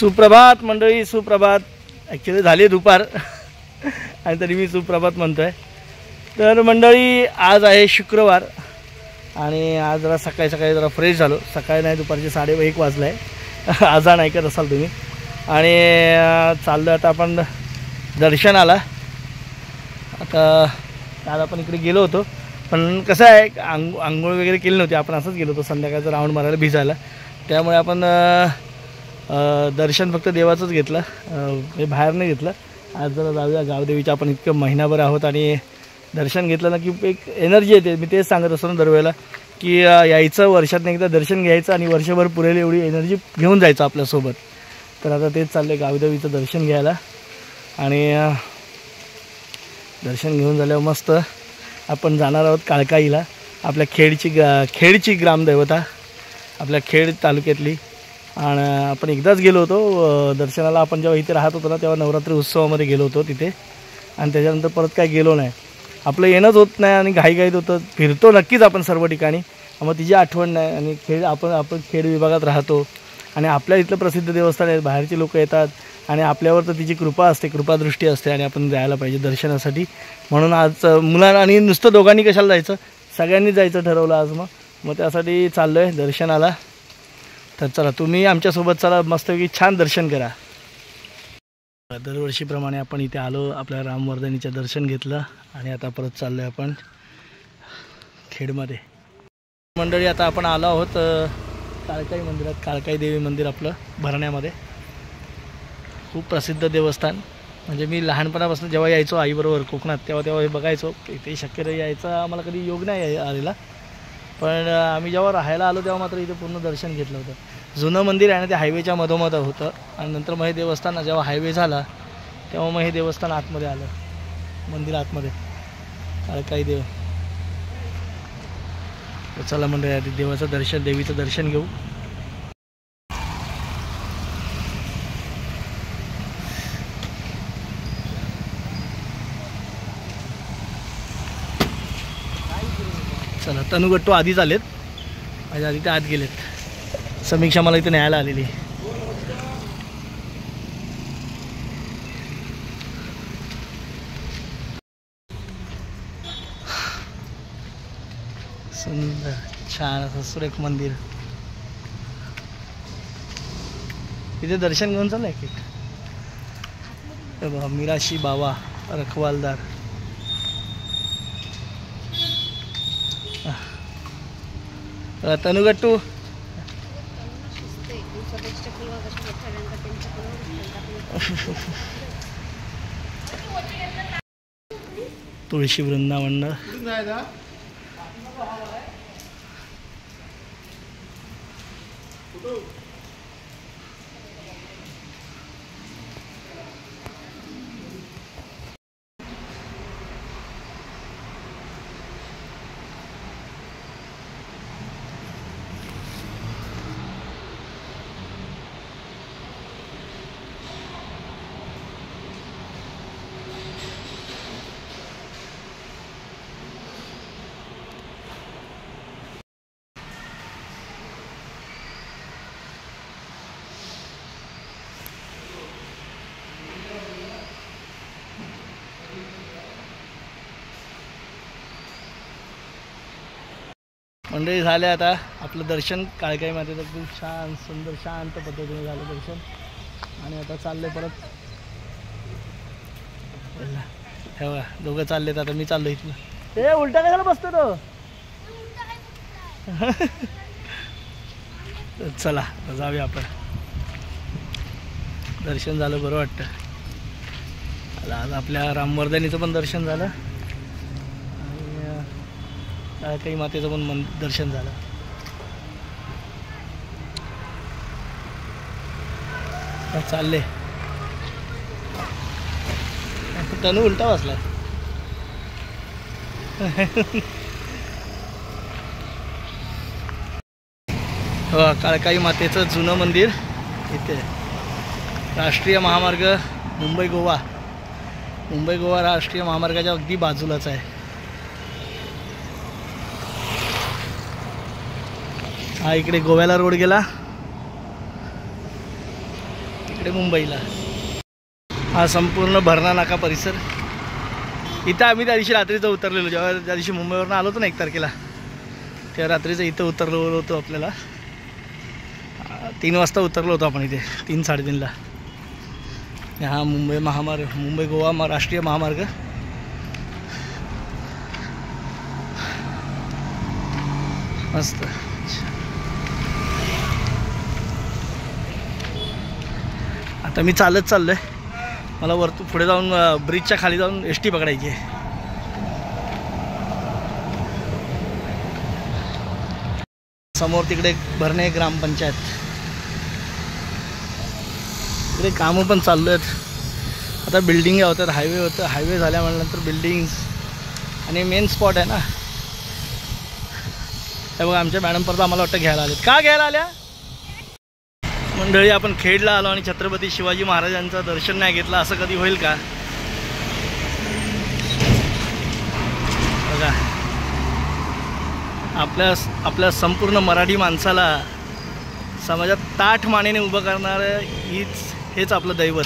सुप्रभात मंडळी, सुप्रभात. ॲक्च्युली झाली दुपार आणि तरी मी सुप्रभात म्हणतो आहे. तर मंडळी आज आहे शुक्रवार आणि आज जरा सकाळी जरा फ्रेश झालो. सकाळी नाही, दुपारचे 1:30 वाजले आहे. आजान ऐकत असाल तुम्ही. आणि चाललो आता आपण दर्शनाला. आता काल आपण इकडे गेलो होतो, पण कसं आहे आंघोळ वगैरे केली नव्हती. आपण असंच गेलो होतो संध्याकाळचं राऊंड मारायला भिजायला. त्यामुळे आपण दर्शन फक्त देवाचंच घेतलं, बाहेर नाही घेतलं. आज जरा जाऊया गावदेवीच्या. आपण इतकं महिनाभर आहोत आणि दर्शन घेतलं ना की एक एनर्जी येते. मी तेच सांगत असतो ना दरवेळेला की यायचं, वर्षातून एकदा दर्शन घ्यायचं आणि वर्षभर पुरेल एवढी एनर्जी घेऊन जायचं आपल्यासोबत. तर आता तेच चाललं आहे गावदेवीचं दर्शन घ्यायला. आणि दर्शन घेऊन झाल्यावर मस्त आपण जाणार आहोत काळकाईला. आपल्या खेडची ग्रामदैवता, आपल्या खेड तालुक्यातली. आणि आपण एकदाच गेलो होतो दर्शनाला. आपण जेव्हा इथे राहत होतो ना तेव्हा नवरात्री उत्सवामध्ये गेलो होतो तिथे, आणि त्याच्यानंतर परत काय गेलो नाही. आपलं येणंच होत नाही आणि घाईघाईत होतं. फिरतो नक्कीच आपण सर्व ठिकाणी, मग तिची आठवण नाही. आणि आपण खेड विभागात राहतो आणि आपल्या इथलं प्रसिद्ध देवस्थान आहे. बाहेरचे लोक येतात आणि आपल्यावर तर तिची कृपा असते, कृपादृष्टी असते आणि आपण जायला पाहिजे दर्शनासाठी. म्हणून आज मुलांना आणि नुसतं दोघांनी कशाला जायचं, सगळ्यांनी जायचं ठरवलं आज. मग त्यासाठी चाललो आहे दर्शनाला. तर चला तुम्ही आमच्यासोबत चला, मस्तपैकी छान दर्शन करा. दरवर्षीप्रमाणे आपण इथे आलो, आपल्या रामवर्धनीचं दर्शन घेतलं आणि आता परत चाललो आहे आपण खेडमध्ये. मंडळी आता आपण आलो आहोत काळकाई मंदिरात. काळकाई देवी मंदिर आपलं भरण्यामध्ये खूप प्रसिद्ध देवस्थान. म्हणजे मी लहानपणापासून जेव्हा यायचो आईबरोबर कोकणात तेव्हा हे बघायचो. इथे शक्यतो यायचा आम्हाला कधी योग नाही आलेला, पण आम्ही जेव्हा राहायला आलो तेव्हा मात्र इथे पूर्ण दर्शन घेतलं होतं. जुनं मंदिर आहे ना, ते हायवेच्या मधोमध होतं. आणि नंतर मग हे देवस्थान जेव्हा हायवे झाला तेव्हा मग हे देवस्थान आतमध्ये आलं, मंदिर आतमध्ये काळकाई देव. चला मंडळी देवाचं दर्शन, देवीचं दर्शन घेऊ. चला, तनुगट्टू आधीच आलेत, माझ्या आधी ते आत गेलेत. समीक्षा मला इथे न्यायला आलेली. सुंदर छान असं सुरेख मंदिर. इथे दर्शन घेऊन चाललं एक एक. मिराशी बाबा रखवालदार. तनुगट्टू तुळशी वृंदावन. मंडळी झाले आता आपलं दर्शन काळकाई मातेचं. खूप छान सुंदर शांत पद्धतीने झालं दर्शन. आणि आता चालले परत. हे बघा दोघं चाललेत, आता मी चाललो इथलं. हे उलटा कशाला बसतो तो. चला जाऊया आपण. दर्शन झालं, बरं वाटतं. आज आपल्या रामवर्धनीचं पण दर्शन झालं आणि काही मातेचं पण दर्शन झालं. चालले. तनु उलटा बसला. हो, काळकाई मातेचं जुनं मंदिर इथे. राष्ट्रीय महामार्ग मुंबई गोवा राष्ट्रीय महामार्गाच्या अगदी बाजूलाच आहे. हा इकडे गोव्याला रोड गेला. तिकडे मुंबईला. हा संपूर्ण भरणा नाका परिसर. इथं आम्ही त्या दिवशी रात्रीचं उतरलेलो, जेव्हा त्या दिवशी मुंबईवरून आलो होतो ना 1 तारखेला, तेव्हा रात्रीचं इथं उतरलो होतो. आपल्याला 3 वाजता उतरलो होतो आपण इथे, 3-3:30ला. हा मुंबई महामार्ग, मुंबई गोवा राष्ट्रीय महामार्ग. मस्त. आता मी चालत चाललोय. मला वरतून पुढे जाऊन ब्रिजच्या खाली जाऊन एस टी पकडायची आहे. समोर तिकडे भरणे ग्रामपंचायत. तिकडे कामं पण चालू आहेत. आता बिल्डिंग होतात, हायवे होतं. हायवे झाल्यानंतर बिल्डिंग्स आणि मेन स्पॉट आहे ना. हे बघा आमच्या मॅडम परत आम्हाला वाटतं घ्यायला आलेत. का घ्यायला आल्या? मंडळी आपण खेडला आलो आणि छत्रपती शिवाजी महाराजांचं दर्शन नाही घेतलं, असं कधी होईल का? बघा आपल्या संपूर्ण मराठी माणसाला समाजात ताठ मानेने उभं करणारं हेच आपलं दैवत.